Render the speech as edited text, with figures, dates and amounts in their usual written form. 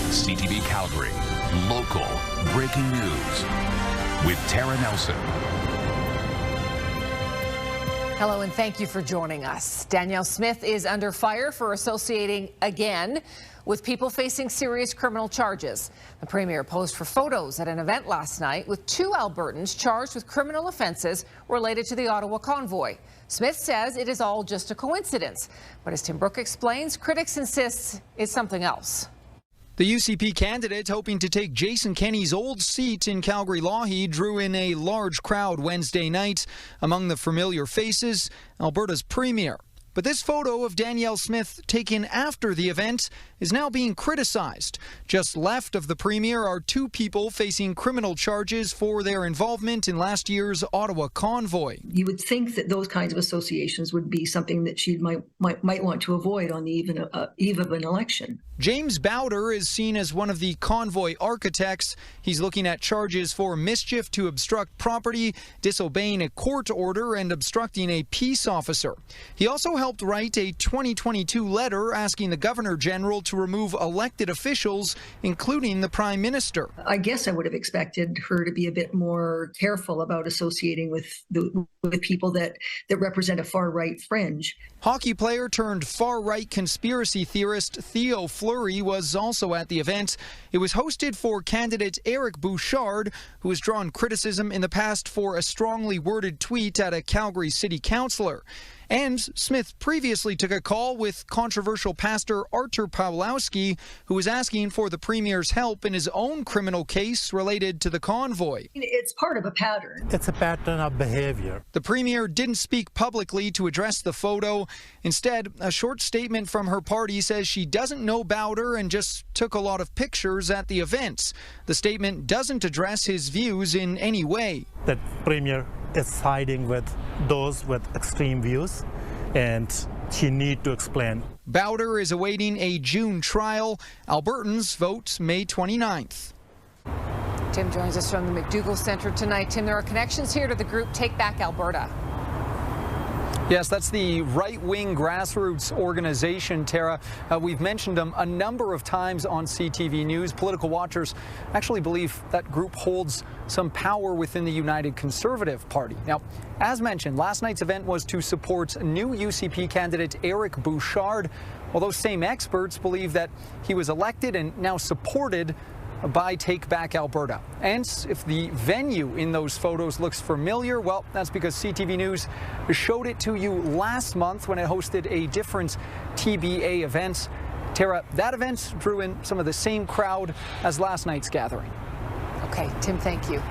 CTV Calgary, local breaking news with Tara Nelson. Hello and thank you for joining us. Danielle Smith is under fire for associating again with people facing serious criminal charges. The Premier posed for photos at an event last night with two Albertans charged with criminal offences related to the Ottawa convoy. Smith says it is all just a coincidence, but as Tim Brooke explains, critics insist it's something else. The UCP candidate hoping to take Jason Kenney's old seat in Calgary-Lougheed drew in a large crowd Wednesday night. Among the familiar faces, Alberta's Premier. But this photo of Danielle Smith taken after the event is now being criticized. Just left of the Premier are two people facing criminal charges for their involvement in last year's Ottawa convoy. You would think that those kinds of associations would be something that she might want to avoid on the eve of an election. James Bauder is seen as one of the convoy architects. He's looking at charges for mischief to obstruct property, disobeying a court order, and obstructing a peace officer. He also helped write a 2022 letter asking the Governor General to remove elected officials, including the Prime Minister. I guess I would have expected her to be a bit more careful about associating with people that represent a far-right fringe. Hockey player turned far-right conspiracy theorist Theo Fleury was also at the event. It was hosted for candidate Eric Bouchard, who has drawn criticism in the past for a strongly worded tweet at a Calgary city councillor. And Smith previously took a call with controversial pastor Artur Pawlowski, who was asking for the Premier's help in his own criminal case related to the convoy. It's part of a pattern. It's a pattern of behavior. The Premier didn't speak publicly to address the photo. Instead, a short statement from her party says she doesn't know Bauder and just took a lot of pictures at the events. The statement doesn't address his views in any way. The Premier is siding with those with extreme views, and she needs to explain. Bauder is awaiting a June trial. Albertans vote May 29th. Tim joins us from the McDougall Centre tonight. Tim, there are connections here to the group Take Back Alberta. Yes, that's the right-wing grassroots organization, Tara. We've mentioned them a number of times on CTV News. Political watchers actually believe that group holds some power within the United Conservative Party. Now, as mentioned, last night's event was to support new UCP candidate Eric Bouchard, while those same experts believe that he was elected and now supported by Take Back Alberta. And if the venue in those photos looks familiar, well, that's because CTV News showed it to you last month when it hosted a different TBA event. Tara, that event drew in some of the same crowd as last night's gathering. Okay, Tim, thank you.